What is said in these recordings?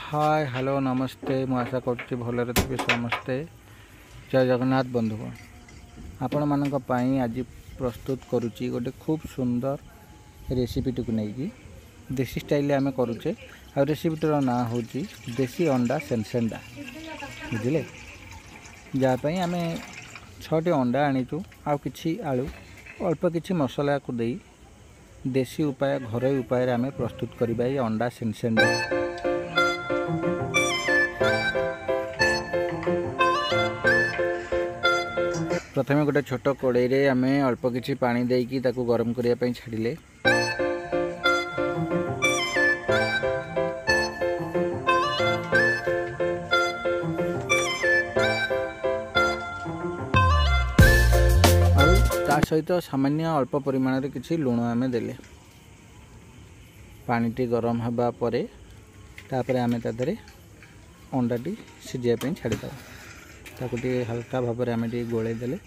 Hi hello नमस्ते मु आशा करुच्ची भलरे थे समस्ते। जय जगन्नाथ बंधुगण आपण मानक पई आज प्रस्तुत करुच्ची गोटे खूब सुंदर रेसिपीटी को नहीं देसी स्टाइल आम करुचे। आ रेसिपीटर ना हूँ देसी अंडा सेनसेंडा बुझे जहाँपाई आम 6टी अंडा आनीचु आ कि आलू अल्प किसी मसला को दे देसी उपाय घरोई उपाय आम प्रस्तुत करवा ये अंडा सेनसेंडा। प्रथमे गोटे छोट कड़ाई रे आम अल्प किछि पानी देकी ताकू गरम करने छाड़िले। ता सहित सामान्य अल्प परिमाण रे किछि लुण आम देले। पानीटी गरम होगा परे तापरे आम तादरे अंडाटी सिझाई छाड़ीद ताकू हल्का भाव में आम गोले देले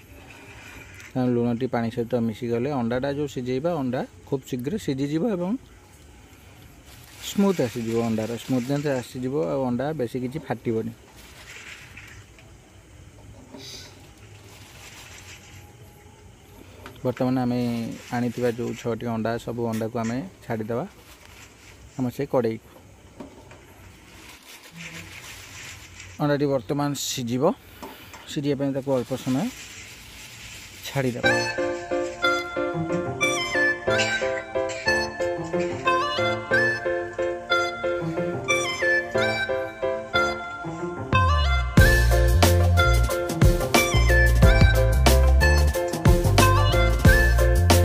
लुणटी पानी सहित मिसीगले अंडाटा जो सिझेबा अंडा खूब शीघ्र सिझीज और स्मूथ आसीज अंडार स्मूथनेस आसीज और अंडा बेसी किसी फाटबनी। बर्तमान आम आनी जो 6टी अंडा सब अंडा को आम छाड़ीद आम से कड़ाई को अंडाटी बर्तमान सिझीब सिझाई अल्प समय छाड़ीद।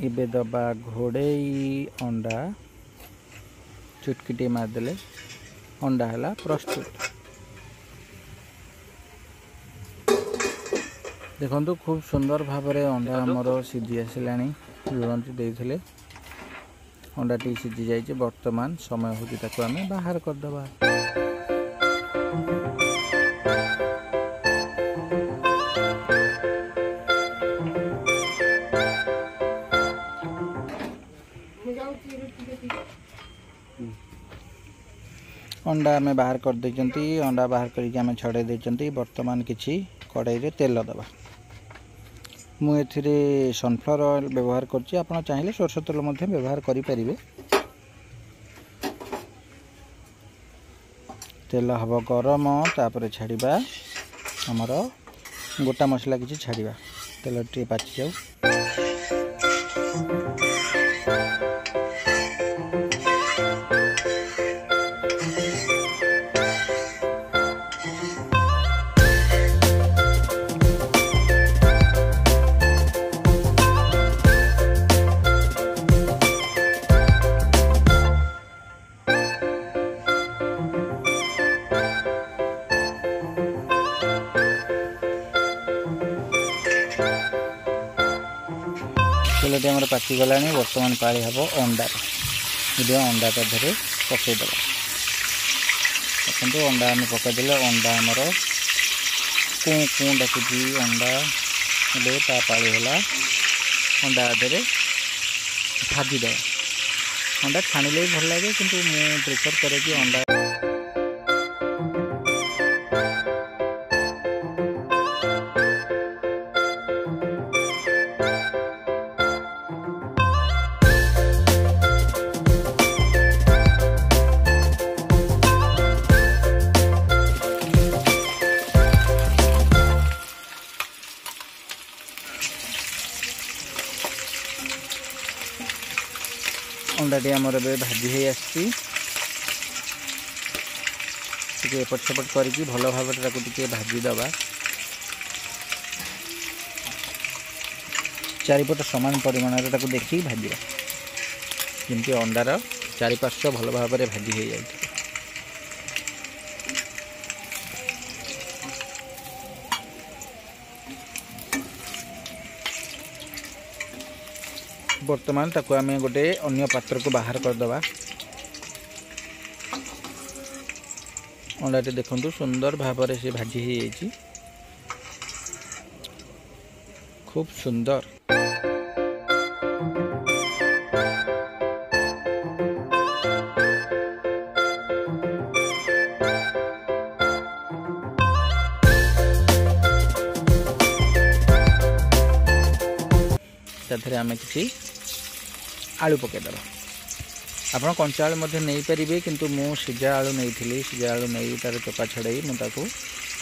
इबे दबा घोड़े अंडा चुटकीटे मारदेले अंडा है प्रस्तुत। देखो खूब सुंदर भाव में अंडा आमर सिझी आसला लुणटी देते अंडाटी सिझी जाइए। बर्तमान समय हो आम बाहर करदे। अंडा आम बाहर कर देचंती अंडा बाहर करके आम छड़े देचंती। बर्तमान किछि कड़ाई रे तेल दबा मु एथिरे सनफ्लावर ऑयल व्यवहार करछि। आपण चाहिए सरसों तेल मध्य व्यवहार करि परिबे। तेल हब गरम तापर छाड़ीबा हमर गोटा मसला किछि छाड़ीबा तेल टे पाछि जाऊ। तेलटी आम पाचिगला बर्तमान पाली हम अंडा अंडा ताधे पकईदे। देखो अंडा आम पकईदे अंडा आमर कूँ कूँ डाकुची अंडा ता पाली है अंडा आधे भाजीद। अंडा छाणिले भी भल लगे किंतु मु प्रिफर करे कि अंडा अंडाटी आमर ए भाजी हो आसी एपट सेपट करके भल भाव भाजी दबा। चारिपट सामान परिमाण देखिए भाजवा जमी अंडार चारिपार्श्व भल भाव में भाजी हो जाए। बर्तमान ताको आम गोटे अन्य पात्र को बाहर करदबा। अंडाटी देखंतु सुंदर भाव में से भाजी हो जाए खूब सुंदर। एथरे आमे किछि आलू पकेदेबा आपण कंचा आलू मध्ये नहीं पारिबे किंतु मु सिजा आलू नहीं सिजा आलू नहीं तार चोपा छड़ाई मुझे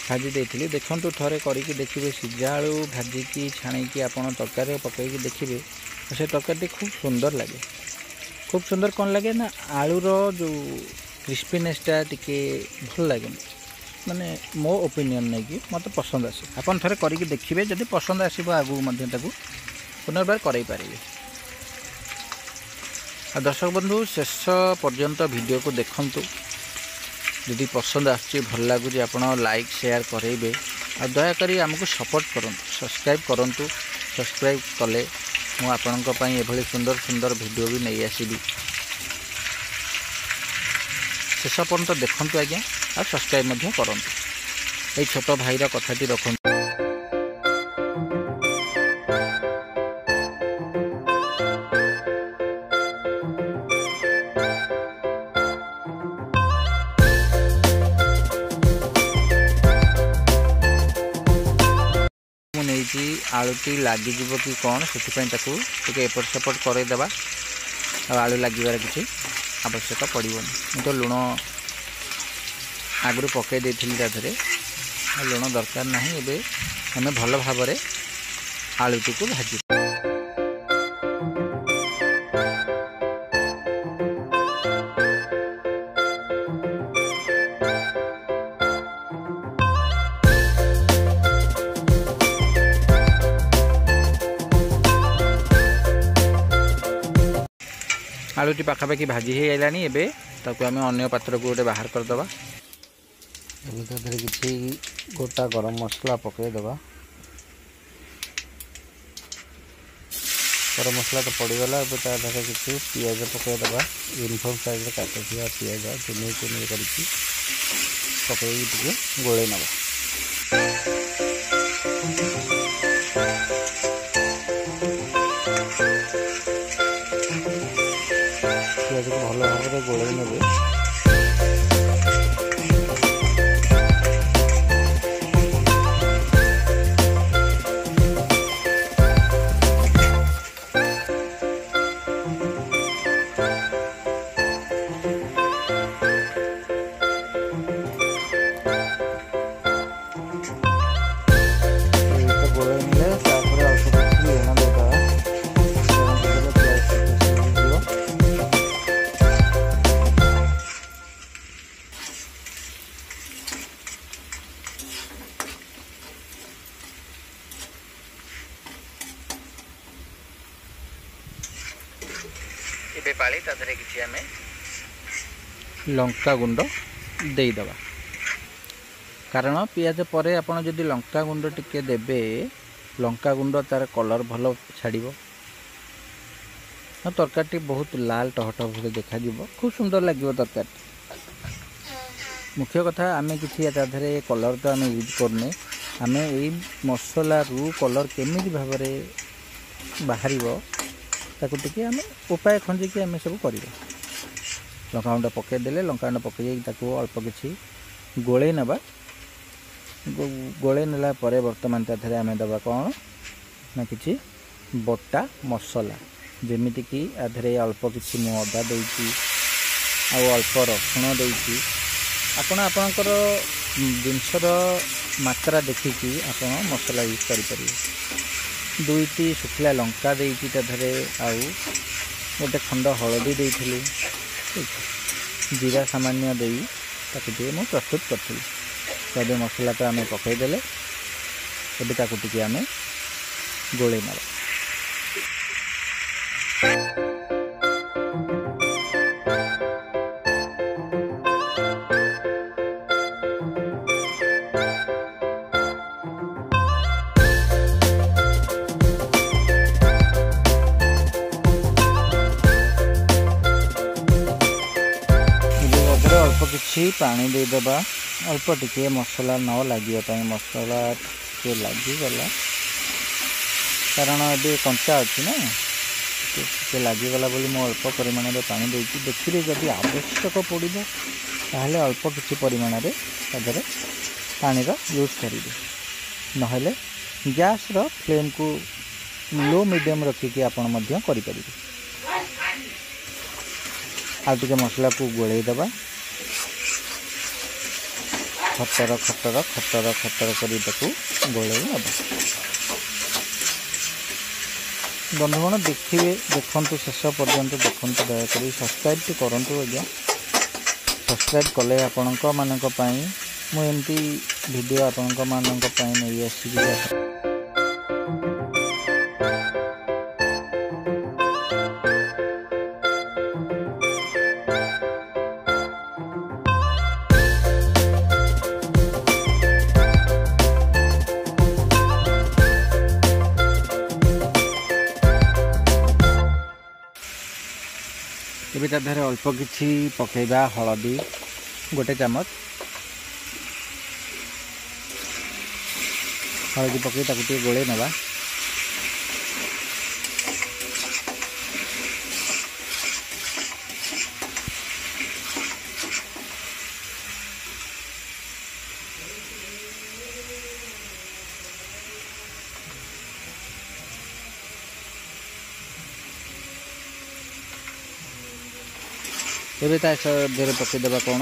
भाजी देती देखूँ थोड़े करके देखिए सिजा आलू भाजिकी छाणीकी आपड़ तरकारी पकईकी देखिए से तरकारी खूब सुंदर लगे खूब सुंदर कौन लगे ना आलूर जो क्रिस्पीनेसटा टिके भल लगे माने मो ओपिनियन नहीं कि मत पसंद आसे आपन थोड़े करके देखिए जब पसंद आसो आगू पुनर्बार करई पारे। दर्शक बंधु शेष पर्यंत वीडियो को देखंतु यदि पसंद आछी भल लगुच आप लाइक शेयर करेंगे आ दयाकोरी आमको सपोर्ट करूँ सब्सक्राइब करूँ सब्सक्राइब कले मुझे सुंदर सुंदर वीडियो भी नहीं आसबि शेष पर्यंत देखूँ आज्ञा आ सब्सक्राइब करूँ ये छोट भाईर कथाटी रखुँ आलूटी लगिज कि कौन से एपट सेपट करदेबा आलू लगे किसी आवश्यक पड़ोनी तो लुण आगु पकई देरी लुण दरकार ना एवं आम भल भाव आलूटी को भाजी आलूटी पाखापाखि भाजी हो गलानी एबे ताकू आम अन्य पात्र को गोटे बाहर करदे किसी गोटा गरम मसला पकईदे गरम मसला तो पड़गला ए किसी पिज पकईदे यूनिफॉर्म साइज काटी पिज चुनी चुनी करके गोले नवा पियाज को भल भाव गोल ने पाली ताधरे किसी आम लंका गुंड देदेबा कारण पियाज पर आपड़ जदि लंका गुंड टिके देबे लंका गुंड तार कलर भल छाड़ तरकारी बहुत लाल टहटह भले देखा खूब सुंदर लगे तरकारी मुख्य कथा आम किसी ताधरे कलर तो आम यूज करने आम यही मसला रू कलर केमी भाव बाहर ताकू टी आम उपाय खंजिकी आम सब कर लंकागुंड पकईदे लंकागुंड पकई अल्प किसी गोले नवा गोले नेला परे बर्तमान ताधरे आम दबा कौन ना कि बटा मसला जमीती कि आधे अल्प किसी मु अदा देती अल्प रसुण देती आपणकर जिनसर मात्रा देखिकी आप मसला यूज करें दुईटी शुखला लंका देती ताधरे आउ गोटे खंड हलदी देती जीरा सामान्य दे मुझे प्रस्तुत करी स्वाद मसला तो आम पकईदे टी आम गोले ना अल्प किसी पानी देदेबा अल्प टिके मसला न लगे मसला टे लगिगला कारण ये कंचा अच्छी ना टे लगिगला बोली मु अल्प परिमाण में पानी देती देखिए जदि आवश्यक पड़ो ताहले अल्प किसी परिमाण में तादरे पानी यूज करेंगे नहले गैस रो फ्लेम को लो मीडियम रखिकी आपण मध्य करि परिबे। आ टिके मसला को गोळेई दबा खटर खटर खटर खटर करी ताकू गोळेई नबा। बंधुगण देखिए देखु शेष पर्यंत देखु दयाकोरी सब्सक्राइब टी करंतु आज्ञा। सब्सक्राइब कले आपणक मानक पई मु एमती वीडियो आपणक मानक पई नै आसी। तेज तादेह अल्प किछि पकेबा हलदी गोटे चामच हलदी पकई ताकू टे गोले नवा। एबे ता देहरे पकईदेवा कौन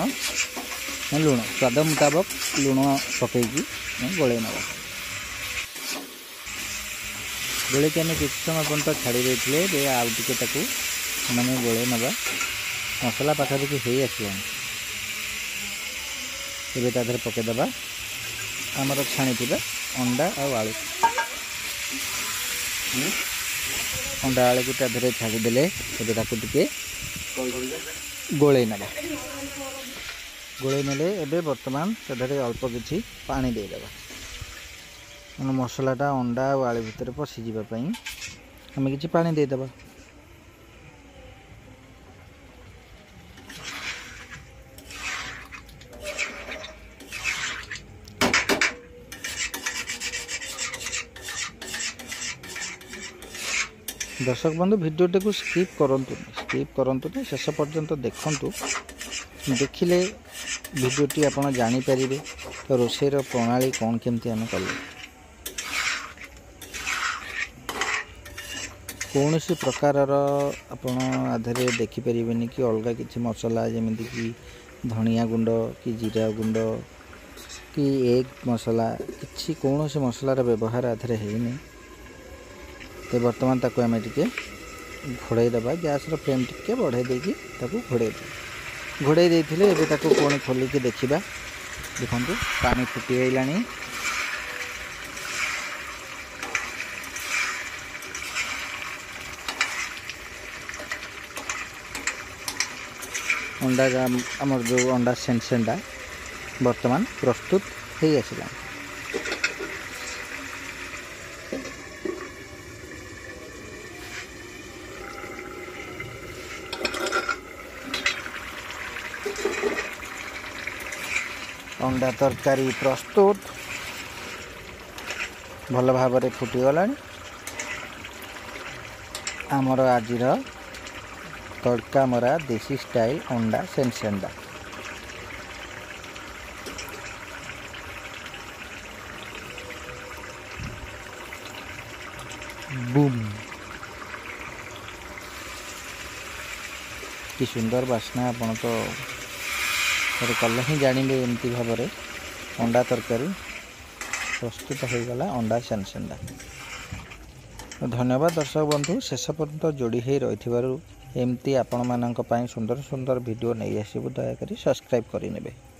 लुण स्वाद मुताबक लुण पकईकी गोले नवा। गोले कि किसी समय पर्यटन छाड़ी देते आउ टे मैंने गोले नवा। मसला पाखापाखि हो आसला एबे ता देहरे पकईदेवा आमर छाणी अंडा और आलू। अंडा आलू को देहरे छाड़ीदे टे गोले ना गोले नेले एबे वर्तमान तदरे अल्प किछि पानी दे देबा। मसलाटा अंडा और आलू भितर पशि जीवा पई हमें किछि पानी दे देबा। दर्शक बंधु वीडियोटी को स्किप करंतु शेष पर्यंत देखंतु। देखिले वीडियोटी आपण जानी परिबे तो रोषेर प्रणाली कौन केमती आम कले। कौन सी प्रकार आपण आधे देखिपर कि अलग किसी मसला जमीक कि धनिया गुंड कि जीरा गुंड कि एग मसला कि कौन सी मसलार व्यवहार आधे है। तो बर्तमान ताको आम टे घोड़े दबा गैस फ्लेम टे बढ़े देकी घोड़े देते एबे ताको पुणी खोलिकी देखा। देखु पानी फुटी आइलानी अंडा आमर जो अंडा सेंसेंडा बर्तमान प्रस्तुत हो आसला। अंडा तरकारी प्रस्तुत भल भाव फुटीगला। आमर आज तड़का मरा देसी स्टाइल अंडा सेंसेंडा। बूम कि सुंदर बास्ना आपण तो कले ही जानवे एमती भाव अंडा तरकारी प्रस्तुत हो गला अंडा सेंसेंडा। धन्यवाद दर्शक बंधु शेष पर्यंत जोड़ी हो रही एमती आपण मानक सुंदर सुंदर वीडियो नहीं आसबू दयाकोरी सब्सक्राइब करें।